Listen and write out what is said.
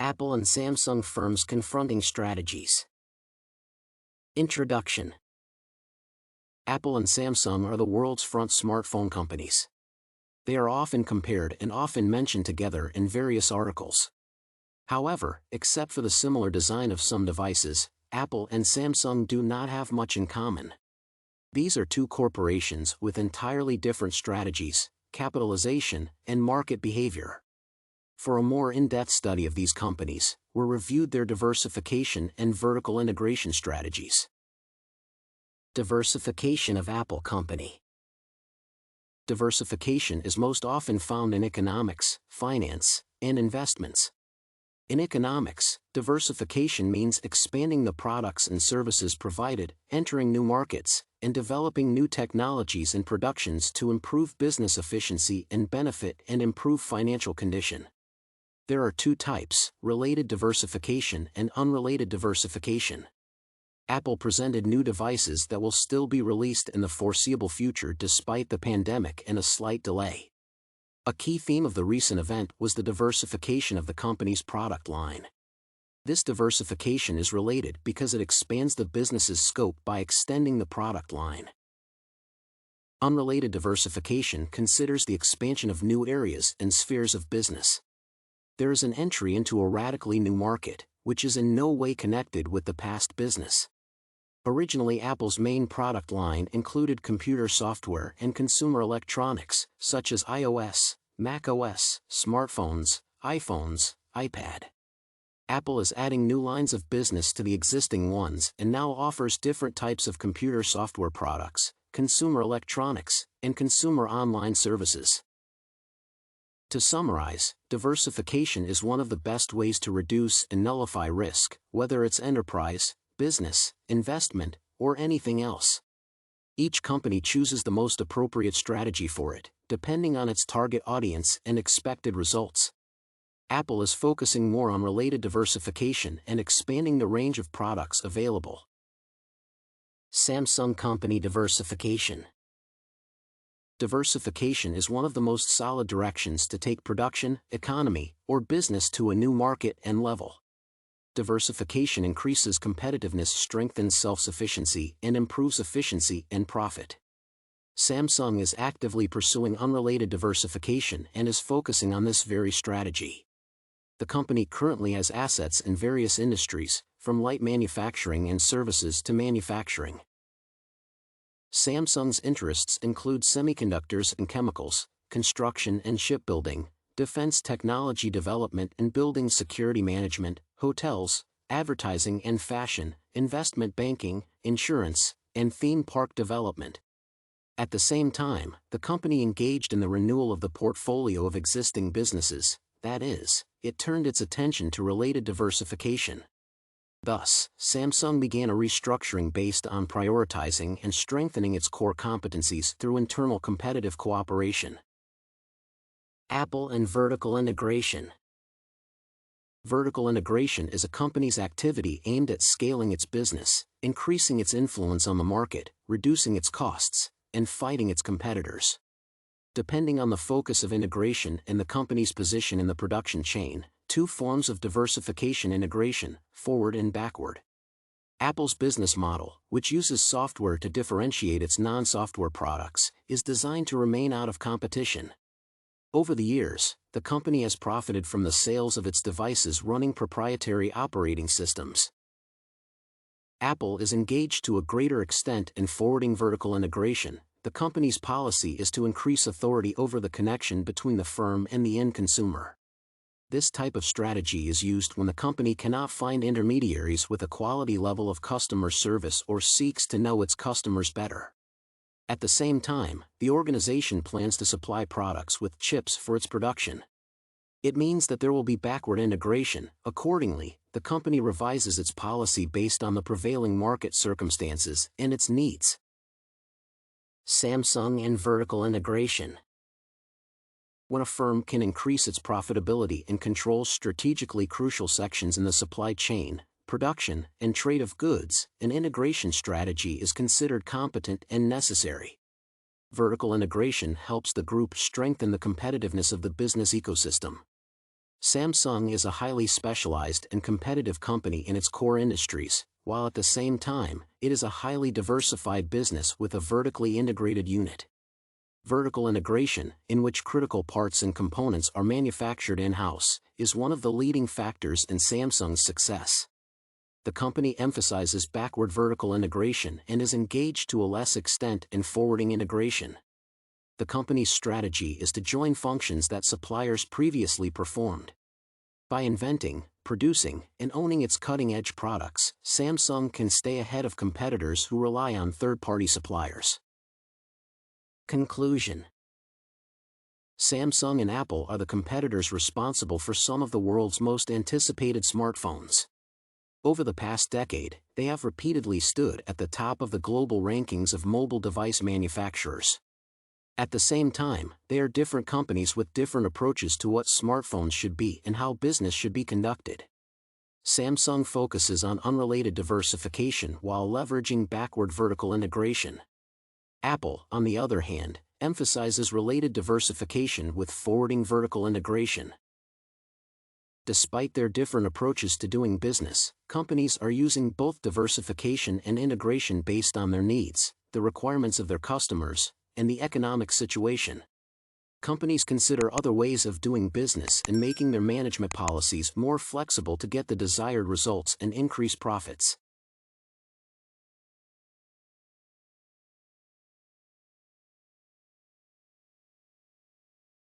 Apple and Samsung firms confronting strategies. Introduction. Apple and Samsung are the world's front smartphone companies. They are often compared and often mentioned together in various articles. However, except for the similar design of some devices, Apple and Samsung do not have much in common. These are two corporations with entirely different strategies, capitalization, and market behavior. For a more in-depth study of these companies, we reviewed their diversification and vertical integration strategies. Diversification of Apple Company. Diversification is most often found in economics, finance, and investments. In economics, diversification means expanding the products and services provided, entering new markets, and developing new technologies and productions to improve business efficiency and benefit and improve financial condition. There are two types: related diversification and unrelated diversification. Apple presented new devices that will still be released in the foreseeable future despite the pandemic and a slight delay. A key theme of the recent event was the diversification of the company's product line. This diversification is related because it expands the business's scope by extending the product line. Unrelated diversification considers the expansion of new areas and spheres of business. There is an entry into a radically new market, which is in no way connected with the past business. Originally, Apple's main product line included computer software and consumer electronics, such as iOS, macOS, smartphones, iPhones, iPad. Apple is adding new lines of business to the existing ones and now offers different types of computer software products, consumer electronics, and consumer online services. To summarize, diversification is one of the best ways to reduce and nullify risk, whether it's enterprise, business, investment, or anything else. Each company chooses the most appropriate strategy for it, depending on its target audience and expected results. Apple is focusing more on related diversification and expanding the range of products available. Samsung Company diversification. Diversification is one of the most solid directions to take production, economy, or business to a new market and level. Diversification increases competitiveness, strengthens self-sufficiency, and improves efficiency and profit. Samsung is actively pursuing unrelated diversification and is focusing on this very strategy. The company currently has assets in various industries, from light manufacturing and services to manufacturing. Samsung's interests include semiconductors and chemicals, construction and shipbuilding, defense technology development and building security management, hotels, advertising and fashion, investment banking, insurance, and theme park development. At the same time, the company engaged in the renewal of the portfolio of existing businesses, that is, it turned its attention to related diversification. Thus, Samsung began a restructuring based on prioritizing and strengthening its core competencies through internal competitive cooperation. Apple and vertical integration. Vertical integration is a company's activity aimed at scaling its business, increasing its influence on the market, reducing its costs, and fighting its competitors. Depending on the focus of integration and the company's position in the production chain, two forms of diversification: integration, forward and backward. Apple's business model, which uses software to differentiate its non-software products, is designed to remain out of competition. Over the years, the company has profited from the sales of its devices running proprietary operating systems. Apple is engaged to a greater extent in forwarding vertical integration. The company's policy is to increase authority over the connection between the firm and the end consumer. This type of strategy is used when the company cannot find intermediaries with a quality level of customer service or seeks to know its customers better. At the same time, the organization plans to supply products with chips for its production. It means that there will be backward integration. Accordingly, the company revises its policy based on the prevailing market circumstances and its needs. Samsung and vertical integration. When a firm can increase its profitability and control strategically crucial sections in the supply chain, production, and trade of goods, an integration strategy is considered competent and necessary. Vertical integration helps the group strengthen the competitiveness of the business ecosystem. Samsung is a highly specialized and competitive company in its core industries, while at the same time, it is a highly diversified business with a vertically integrated unit. Vertical integration, in which critical parts and components are manufactured in-house, is one of the leading factors in Samsung's success. The company emphasizes backward vertical integration and is engaged to a less extent in forwarding integration. The company's strategy is to join functions that suppliers previously performed. By inventing, producing, and owning its cutting-edge products, Samsung can stay ahead of competitors who rely on third-party suppliers. Conclusion: Samsung and Apple are the competitors responsible for some of the world's most anticipated smartphones. Over the past decade, they have repeatedly stood at the top of the global rankings of mobile device manufacturers. At the same time, they are different companies with different approaches to what smartphones should be and how business should be conducted. Samsung focuses on unrelated diversification while leveraging backward vertical integration. Apple, on the other hand, emphasizes related diversification with forwarding vertical integration. Despite their different approaches to doing business, companies are using both diversification and integration based on their needs, the requirements of their customers, and the economic situation. Companies consider other ways of doing business and making their management policies more flexible to get the desired results and increase profits.